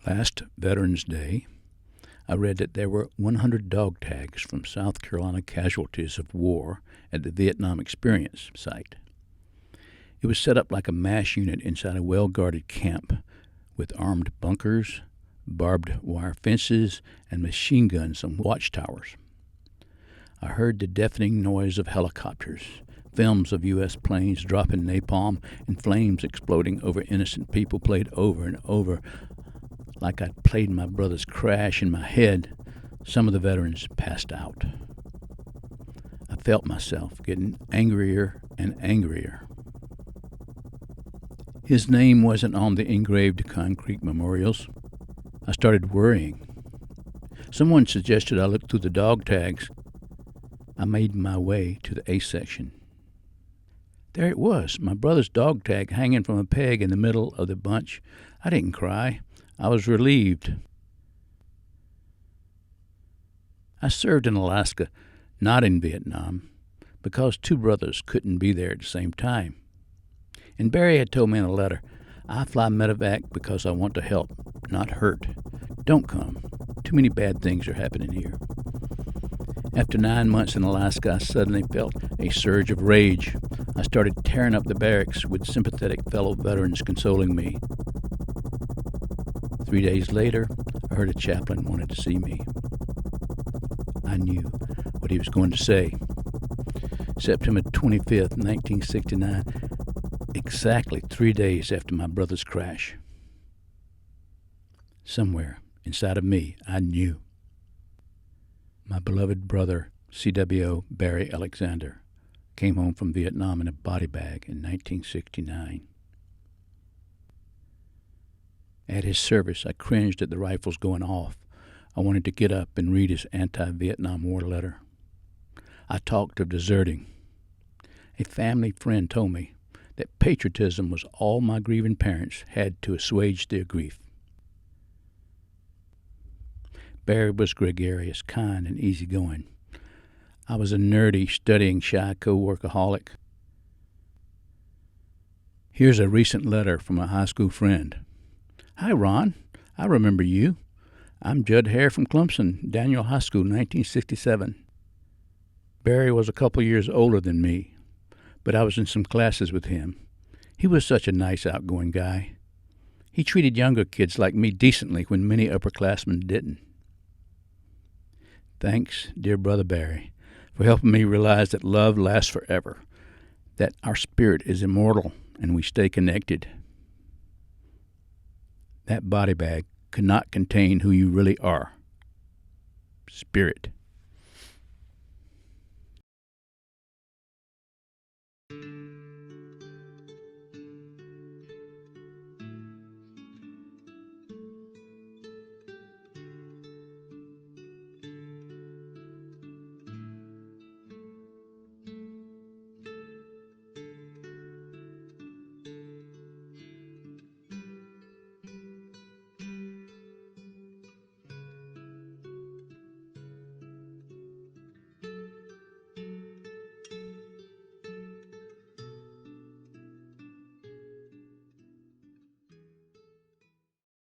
Last Veterans Day, I read that there were 100 dog tags from South Carolina Casualties of War at the Vietnam Experience site. It was set up like a MASH unit inside a well-guarded camp with armed bunkers, barbed wire fences, and machine guns on watchtowers. I heard the deafening noise of helicopters, films of U.S. planes dropping napalm, and flames exploding over innocent people played over and over like I'd played my brother's crash in my head. Some of the veterans passed out. I felt myself getting angrier and angrier. His name wasn't on the engraved concrete memorials. I started worrying. Someone suggested I look through the dog tags. I made my way to the A section. There it was, my brother's dog tag hanging from a peg in the middle of the bunch. I didn't cry. I was relieved. I served in Alaska, not in Vietnam, because two brothers couldn't be there at the same time. And Barry had told me in a letter, I fly medevac because I want to help, not hurt. Don't come. Too many bad things are happening here. After 9 months in Alaska, I suddenly felt a surge of rage. I started tearing up the barracks with sympathetic fellow veterans consoling me. 3 days later, I heard a chaplain wanted to see me. I knew what he was going to say. September 25th, 1969, exactly 3 days after my brother's crash. Somewhere inside of me, I knew. My beloved brother, CWO Barry Alexander, came home from Vietnam in a body bag in 1969. At his service, I cringed at the rifles going off. I wanted to get up and read his anti-Vietnam War letter. I talked of deserting. A family friend told me that patriotism was all my grieving parents had to assuage their grief. Barry was gregarious, kind, and easygoing. I was a nerdy, studying, shy co-workaholic. Here's a recent letter from a high school friend. Hi, Ron. I remember you. I'm Judd Hare from Clemson, Daniel High School, 1967. Barry was a couple years older than me, but I was in some classes with him. He was such a nice, outgoing guy. He treated younger kids like me decently when many upperclassmen didn't. Thanks, dear brother Barry, for helping me realize that love lasts forever, that our spirit is immortal and we stay connected. That body bag could not contain who you really are. Spirit.